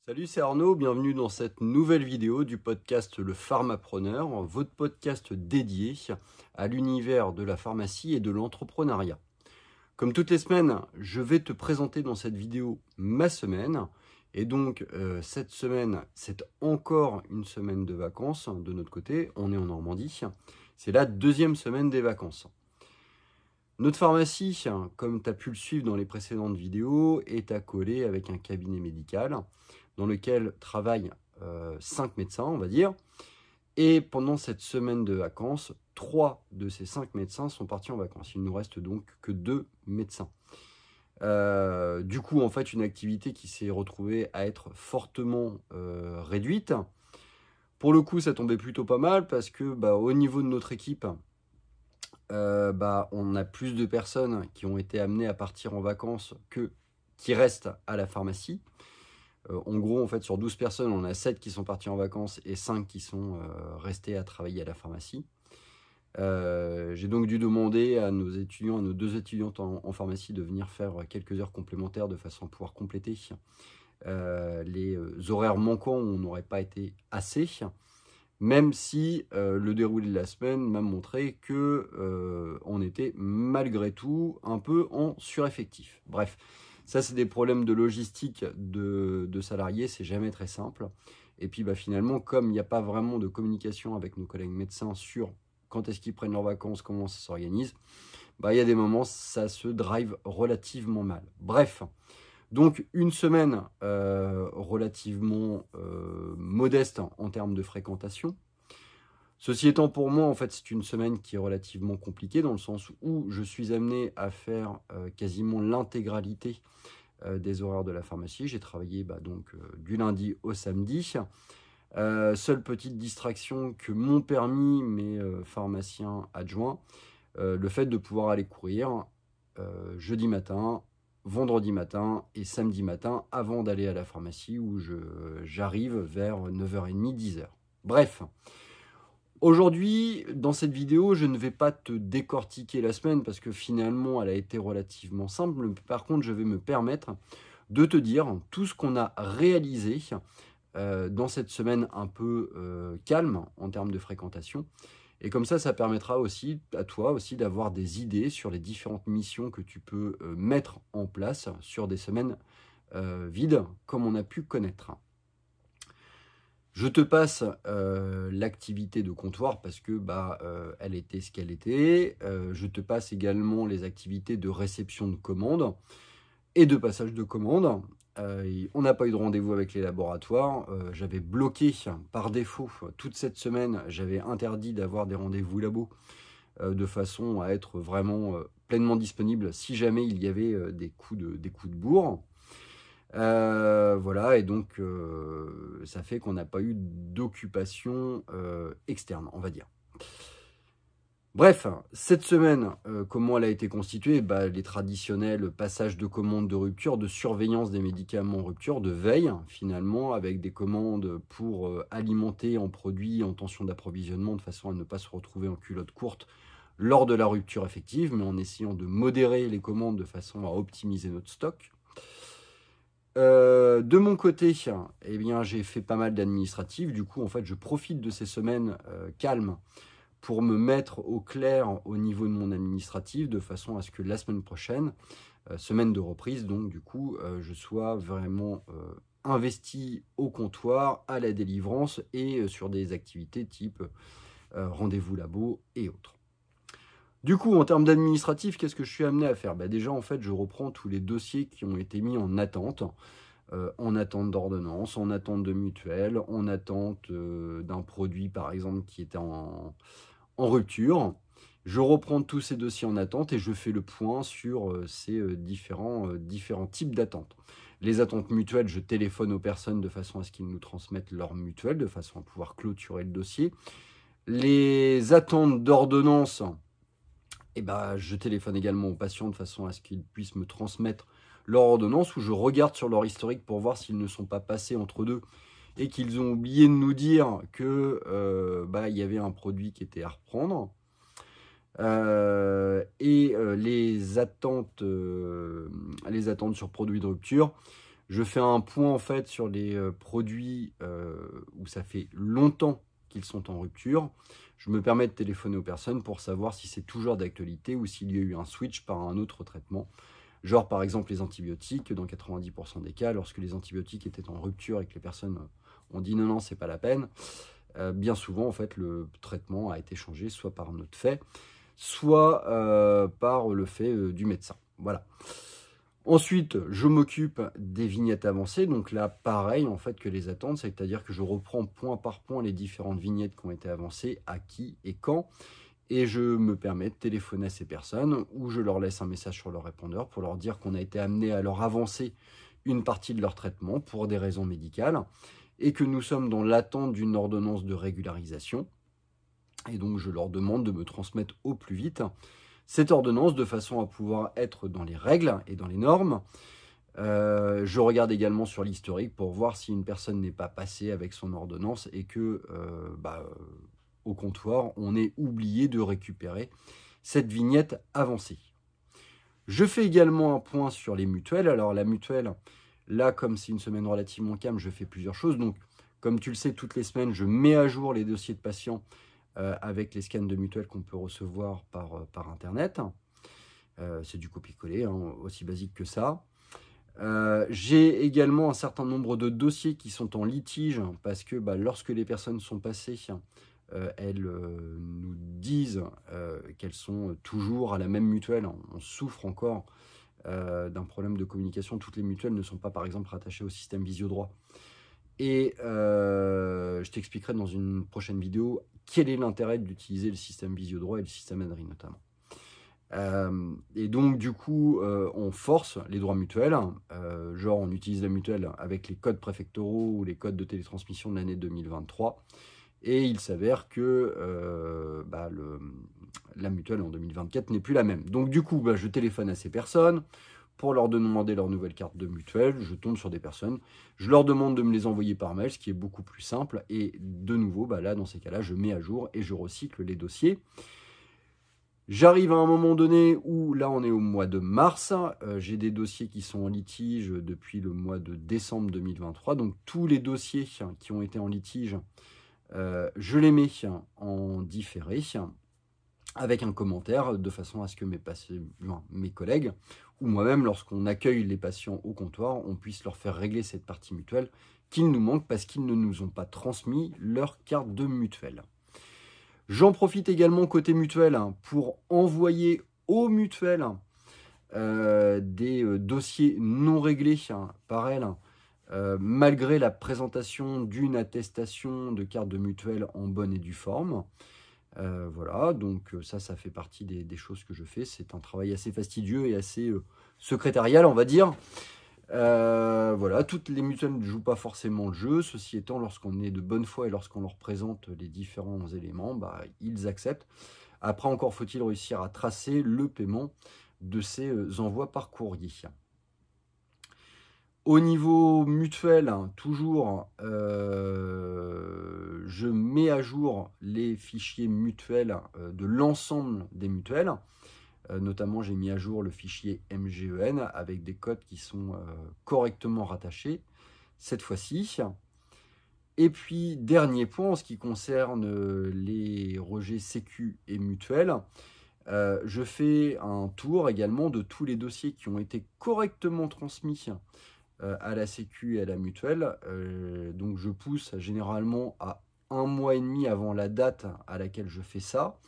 Salut, c'est Arnaud, bienvenue dans cette nouvelle vidéo du podcast Le Pharmapreneur, votre podcast dédié à l'univers de la pharmacie et de l'entrepreneuriat. Comme toutes les semaines, je vais te présenter dans cette vidéo ma semaine. Et donc, cette semaine, c'est encore une semaine de vacances de notre côté. On est en Normandie. C'est la deuxième semaine des vacances. Notre pharmacie, comme tu as pu le suivre dans les précédentes vidéos, est accolée avec un cabinet médical dans lequel travaillent 5 médecins, on va dire. Et pendant cette semaine de vacances, 3 de ces 5 médecins sont partis en vacances. Il ne nous reste donc que 2 médecins. Du coup, en fait, une activité qui s'est retrouvée à être fortement réduite. Pour le coup, ça tombait plutôt pas mal parce que au niveau de notre équipe, on a plus de personnes qui ont été amenées à partir en vacances que qui restent à la pharmacie. En gros, en fait, sur 12 personnes, on a 7 qui sont partis en vacances et 5 qui sont restés à travailler à la pharmacie. J'ai donc dû demander à nos étudiants, à nos 2 étudiantes en pharmacie de venir faire quelques heures complémentaires de façon à pouvoir compléter les horaires manquants où on n'aurait pas été assez. Même si le déroulé de la semaine m'a montré que on était malgré tout un peu en sureffectif. Bref, ça c'est des problèmes de logistique de salariés, c'est jamais très simple. Et puis finalement, comme il n'y a pas vraiment de communication avec nos collègues médecins sur quand est-ce qu'ils prennent leurs vacances, comment ça s'organise, il y a des moments, ça se drive relativement mal. Bref. Donc une semaine relativement modeste en termes de fréquentation. Ceci étant, pour moi, en fait, c'est une semaine qui est relativement compliquée dans le sens où je suis amené à faire quasiment l'intégralité des horaires de la pharmacie. J'ai travaillé du lundi au samedi. Seule petite distraction que m'ont permis mes pharmaciens adjoints, le fait de pouvoir aller courir jeudi matin, vendredi matin et samedi matin avant d'aller à la pharmacie où j'arrive vers 9h30, 10h. Bref, aujourd'hui, dans cette vidéo, je ne vais pas te décortiquer la semaine parce que finalement, elle a été relativement simple. Par contre, je vais me permettre de te dire tout ce qu'on a réalisé dans cette semaine un peu calme en termes de fréquentation. Et comme ça permettra aussi à toi aussi d'avoir des idées sur les différentes missions que tu peux mettre en place sur des semaines vides, comme on a pu connaître. Je te passe l'activité de comptoir parce que elle était ce qu'elle était. Je te passe également les activités de réception de commandes et de passage de commandes. On n'a pas eu de rendez-vous avec les laboratoires. J'avais bloqué par défaut toute cette semaine. J'avais interdit d'avoir des rendez-vous labo de façon à être vraiment pleinement disponible si jamais il y avait des coups de bourre. Voilà, et donc ça fait qu'on n'a pas eu d'occupation externe, on va dire. Bref, cette semaine, comment elle a été constituée? Les traditionnels passages de commandes de rupture, de surveillance des médicaments en rupture, de veille, finalement, avec des commandes pour alimenter en produits en tension d'approvisionnement, de façon à ne pas se retrouver en culotte courte lors de la rupture effective, mais en essayant de modérer les commandes de façon à optimiser notre stock. De mon côté, j'ai fait pas mal d'administratifs. Du coup, en fait, je profite de ces semaines calmes pour me mettre au clair au niveau de mon administratif, de façon à ce que la semaine prochaine, semaine de reprise, donc du coup, je sois vraiment investi au comptoir, à la délivrance et sur des activités type rendez-vous labo et autres. Du coup, en termes d'administratif, qu'est-ce que je suis amené à faire? Déjà, en fait, je reprends tous les dossiers qui ont été mis en attente d'ordonnance, en attente de mutuelle, en attente d'un produit, par exemple, qui était en rupture. Je reprends tous ces dossiers en attente et je fais le point sur ces différents types d'attentes. Les attentes mutuelles, je téléphone aux personnes de façon à ce qu'ils nous transmettent leur mutuelle, de façon à pouvoir clôturer le dossier. Les attentes d'ordonnance, je téléphone également aux patients de façon à ce qu'ils puissent me transmettre leur ordonnance, ou je regarde sur leur historique pour voir s'ils ne sont pas passés entre deux et qu'ils ont oublié de nous dire que il y avait un produit qui était à reprendre. Les attentes sur produits de rupture, Je fais un point en fait sur les produits où ça fait longtemps qu'ils sont en rupture. Je me permets de téléphoner aux personnes pour savoir si c'est toujours d'actualité ou s'il y a eu un switch par un autre traitement. Genre par exemple les antibiotiques, dans 90% des cas, lorsque les antibiotiques étaient en rupture et que les personnes ont dit non, c'est pas la peine, bien souvent en fait le traitement a été changé soit par notre fait, soit par le fait du médecin. Voilà. Ensuite, je m'occupe des vignettes avancées. Donc là, pareil en fait que les attentes, c'est-à-dire que je reprends point par point les différentes vignettes qui ont été avancées, à qui et quand. Et je me permets de téléphoner à ces personnes ou je leur laisse un message sur leur répondeur pour leur dire qu'on a été amené à leur avancer une partie de leur traitement pour des raisons médicales et que nous sommes dans l'attente d'une ordonnance de régularisation. Et donc, je leur demande de me transmettre au plus vite cette ordonnance de façon à pouvoir être dans les règles et dans les normes. Je regarde également sur l'historique pour voir si une personne n'est pas passée avec son ordonnance et que, au comptoir, on est oublié de récupérer cette vignette avancée. Je fais également un point sur les mutuelles. Alors la mutuelle, là, comme c'est une semaine relativement calme, je fais plusieurs choses. Donc, comme tu le sais, toutes les semaines, je mets à jour les dossiers de patients avec les scans de mutuelles qu'on peut recevoir par Internet. C'est du copier-coller, hein, aussi basique que ça. J'ai également un certain nombre de dossiers qui sont en litige parce que lorsque les personnes sont passées, elles nous disent qu'elles sont toujours à la même mutuelle. On souffre encore d'un problème de communication. Toutes les mutuelles ne sont pas, par exemple, rattachées au système Visiodroit. Et je t'expliquerai dans une prochaine vidéo quel est l'intérêt d'utiliser le système Visiodroit et le système ADRI notamment. Et donc du coup on force les droits mutuels, genre on utilise la mutuelle avec les codes préfectoraux ou les codes de télétransmission de l'année 2023 et il s'avère que la mutuelle en 2024 n'est plus la même. Donc du coup je téléphone à ces personnes pour leur demander leur nouvelle carte de mutuelle. Je tombe sur des personnes, je leur demande de me les envoyer par mail, ce qui est beaucoup plus simple, et de nouveau là dans ces cas-là je mets à jour et je recycle les dossiers. J'arrive à un moment donné où, là on est au mois de mars, j'ai des dossiers qui sont en litige depuis le mois de décembre 2023, donc tous les dossiers qui ont été en litige, je les mets en différé, avec un commentaire, de façon à ce que mes collègues, ou moi-même, lorsqu'on accueille les patients au comptoir, on puisse leur faire régler cette partie mutuelle qu'il nous manque parce qu'ils ne nous ont pas transmis leur carte de mutuelle. J'en profite également côté mutuelle pour envoyer aux mutuelles des dossiers non réglés par elles, malgré la présentation d'une attestation de carte de mutuelle en bonne et due forme. Voilà, donc ça fait partie des choses que je fais. C'est un travail assez fastidieux et assez secrétarial, on va dire. Voilà, toutes les mutuelles ne jouent pas forcément le jeu. Ceci étant, lorsqu'on est de bonne foi et lorsqu'on leur présente les différents éléments, ils acceptent. Après, encore faut-il réussir à tracer le paiement de ces envois par courrier. Au niveau mutuel, toujours, je mets à jour les fichiers mutuels de l'ensemble des mutuelles. Notamment, j'ai mis à jour le fichier MGEN avec des codes qui sont correctement rattachés cette fois-ci. Et puis, dernier point, en ce qui concerne les rejets sécu et mutuels, je fais un tour également de tous les dossiers qui ont été correctement transmis à la sécu et à la mutuelle. Donc, je pousse généralement à 1 mois et demi avant la date à laquelle je fais ça.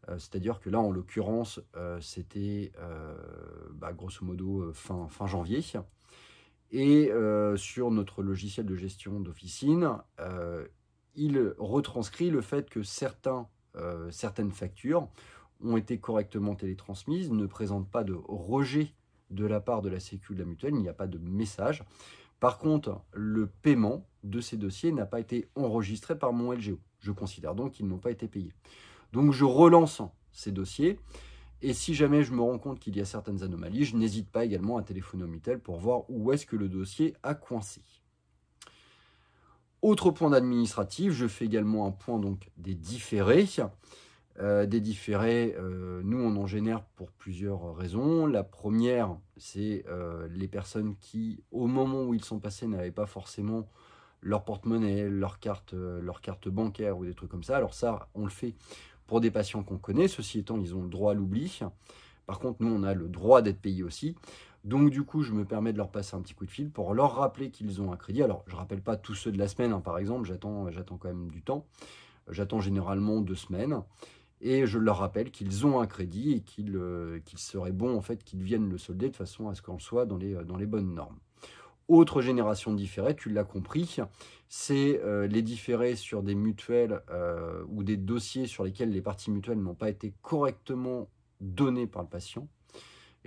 C'est-à-dire que là, en l'occurrence, c'était grosso modo fin janvier. Et sur notre logiciel de gestion d'officine, il retranscrit le fait que certaines factures ont été correctement télétransmises, ne présentent pas de rejet de la part de la Sécu de la mutuelle, il n'y a pas de message. Par contre, le paiement de ces dossiers n'a pas été enregistré par mon LGO. Je considère donc qu'ils n'ont pas été payés. Donc je relance ces dossiers et si jamais je me rends compte qu'il y a certaines anomalies, je n'hésite pas également à téléphoner au Mutuel pour voir où est-ce que le dossier a coincé. Autre point d'administratif, je fais également un point donc des différés. Des différés, nous, on en génère pour plusieurs raisons. La première, c'est les personnes qui, au moment où ils sont passés, n'avaient pas forcément leur porte-monnaie, leur carte bancaire ou des trucs comme ça. Alors ça, on le fait pour des patients qu'on connaît. Ceci étant, ils ont le droit à l'oubli. Par contre, nous, on a le droit d'être payés aussi. Donc, du coup, je me permets de leur passer un petit coup de fil pour leur rappeler qu'ils ont un crédit. Alors, je ne rappelle pas tous ceux de la semaine, hein, par exemple. J'attends quand même du temps. J'attends généralement 2 semaines. Et je leur rappelle qu'ils ont un crédit et qu'il serait bon en fait qu'ils viennent le solder de façon à ce qu'on soit dans les bonnes normes. Autre génération de différés, tu l'as compris, c'est les différés sur des mutuelles ou des dossiers sur lesquels les parties mutuelles n'ont pas été correctement données par le patient.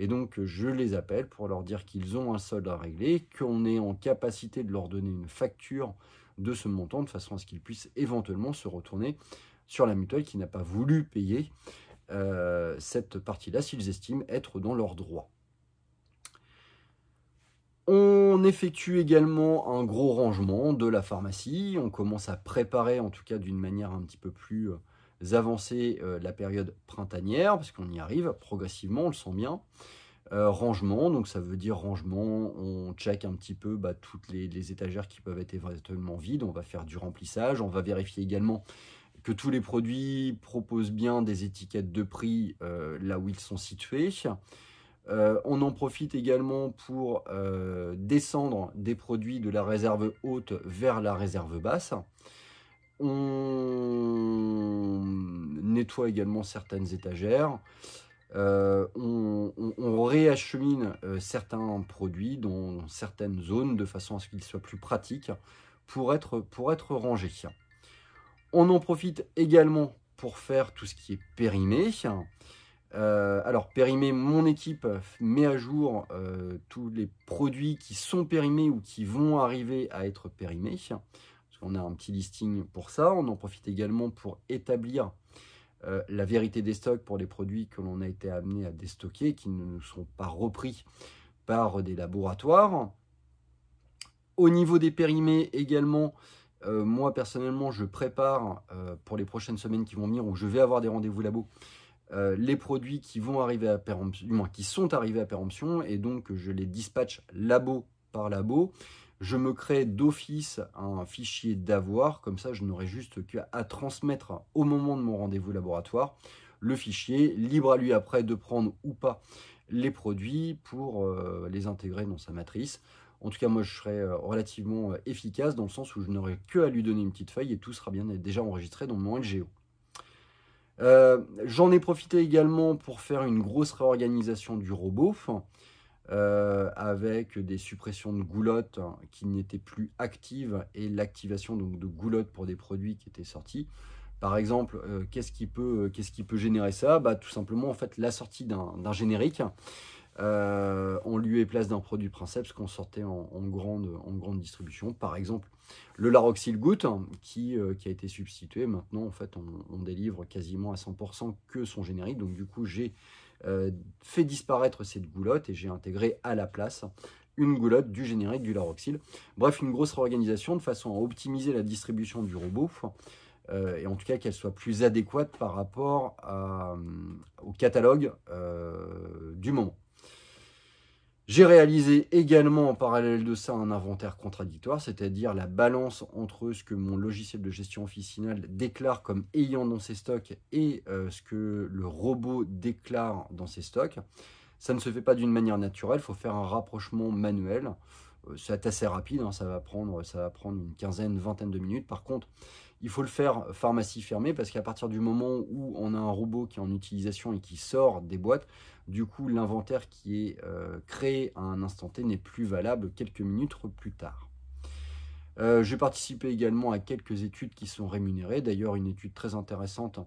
Et donc, je les appelle pour leur dire qu'ils ont un solde à régler, qu'on est en capacité de leur donner une facture de ce montant de façon à ce qu'ils puissent éventuellement se retourner sur la mutuelle qui n'a pas voulu payer cette partie-là s'ils estiment être dans leurs droits. On effectue également un gros rangement de la pharmacie. On commence à préparer, en tout cas d'une manière un petit peu plus avancée, la période printanière, parce qu'on y arrive progressivement, on le sent bien. Rangement, donc ça veut dire rangement, on check un petit peu toutes les étagères qui peuvent être éventuellement vides, on va faire du remplissage, on va vérifier également que tous les produits proposent bien des étiquettes de prix là où ils sont situés. On en profite également pour descendre des produits de la réserve haute vers la réserve basse. On nettoie également certaines étagères. On réachemine certains produits dans certaines zones de façon à ce qu'ils soient plus pratiques pour être rangés. On en profite également pour faire tout ce qui est périmé. Alors, périmé, mon équipe met à jour tous les produits qui sont périmés ou qui vont arriver à être périmés. Parce qu'on a un petit listing pour ça. On en profite également pour établir la vérité des stocks pour les produits que l'on a été amené à déstocker, qui ne nous sont pas repris par des laboratoires. Au niveau des périmés également, moi personnellement, je prépare pour les prochaines semaines qui vont venir, où je vais avoir des rendez-vous labo, les produits qui vont arriver à péremption, du moins qui sont arrivés à péremption, et donc je les dispatche labo par labo. Je me crée d'office un fichier d'avoir, comme ça je n'aurai juste qu'à transmettre au moment de mon rendez-vous laboratoire le fichier, libre à lui après de prendre ou pas les produits pour les intégrer dans sa matrice. En tout cas, moi, je serai relativement efficace dans le sens où je n'aurai que à lui donner une petite feuille et tout sera bien déjà enregistré dans mon LGO. J'en ai profité également pour faire une grosse réorganisation du robot avec des suppressions de goulottes qui n'étaient plus actives et l'activation donc de goulottes pour des produits qui étaient sortis. Par exemple, qu'est-ce qui peut générer ça? Tout simplement en fait la sortie d'un générique en lieu et place d'un produit Princeps qu'on sortait en grande distribution. Par exemple, le Laroxyl Goutte qui a été substitué. Maintenant, en fait, on délivre quasiment à 100% que son générique. Donc, du coup, j'ai fait disparaître cette goulotte et j'ai intégré à la place une goulotte du générique du Laroxyl. Bref, une grosse réorganisation de façon à optimiser la distribution du robot et en tout cas qu'elle soit plus adéquate par rapport au catalogue du moment. J'ai réalisé également en parallèle de ça un inventaire contradictoire, c'est-à-dire la balance entre ce que mon logiciel de gestion officinale déclare comme ayant dans ses stocks et ce que le robot déclare dans ses stocks. Ça ne se fait pas d'une manière naturelle, il faut faire un rapprochement manuel. C'est assez rapide, hein, ça va prendre une quinzaine, vingtaine de minutes. Par contre, il faut le faire pharmacie fermée parce qu'à partir du moment où on a un robot qui est en utilisation et qui sort des boîtes, du coup, l'inventaire qui est créé à un instant T n'est plus valable quelques minutes plus tard. J'ai participé également à quelques études qui sont rémunérées. D'ailleurs, une étude très intéressante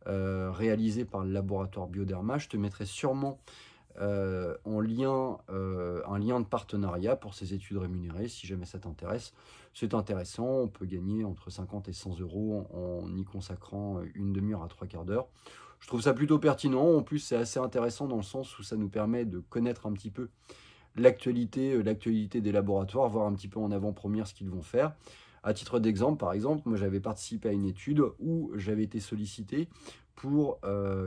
réalisée par le laboratoire Bioderma. Je te mettrai sûrement un lien de partenariat pour ces études rémunérées. Si jamais ça t'intéresse, c'est intéressant. On peut gagner entre 50 et 100 euros en y consacrant une demi-heure à 3/4 d'heure. Je trouve ça plutôt pertinent. En plus, c'est assez intéressant dans le sens où ça nous permet de connaître un petit peu l'actualité des laboratoires, voir un petit peu en avant-première ce qu'ils vont faire. À titre d'exemple, par exemple, moi j'avais participé à une étude où j'avais été sollicité pour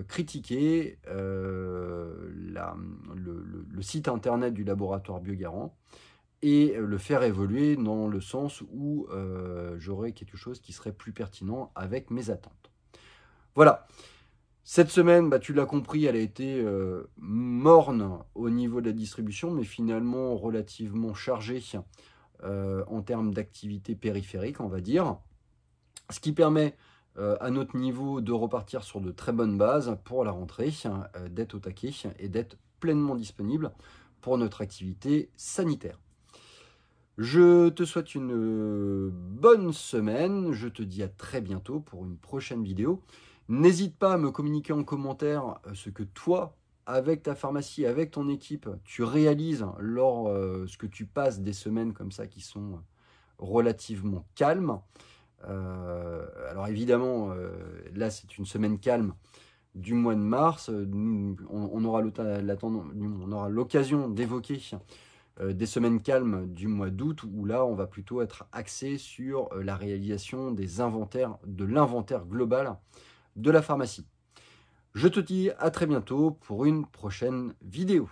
critiquer le site internet du laboratoire Biogarant et le faire évoluer dans le sens où j'aurais quelque chose qui serait plus pertinent avec mes attentes. Voilà. Cette semaine, bah, tu l'as compris, elle a été morne au niveau de la distribution, mais finalement relativement chargée en termes d'activité périphérique, on va dire. Ce qui permet à notre niveau de repartir sur de très bonnes bases pour la rentrée, d'être au taquet et d'être pleinement disponible pour notre activité sanitaire. Je te souhaite une bonne semaine, je te dis à très bientôt pour une prochaine vidéo. N'hésite pas à me communiquer en commentaire ce que toi, avec ta pharmacie, avec ton équipe, tu réalises lors ce que tu passes des semaines comme ça qui sont relativement calmes. Alors évidemment, là c'est une semaine calme du mois de mars. On aura l'occasion d'évoquer des semaines calmes du mois d'août où là on va plutôt être axé sur la réalisation des inventaires, de l'inventaire global de la pharmacie. Je te dis à très bientôt pour une prochaine vidéo.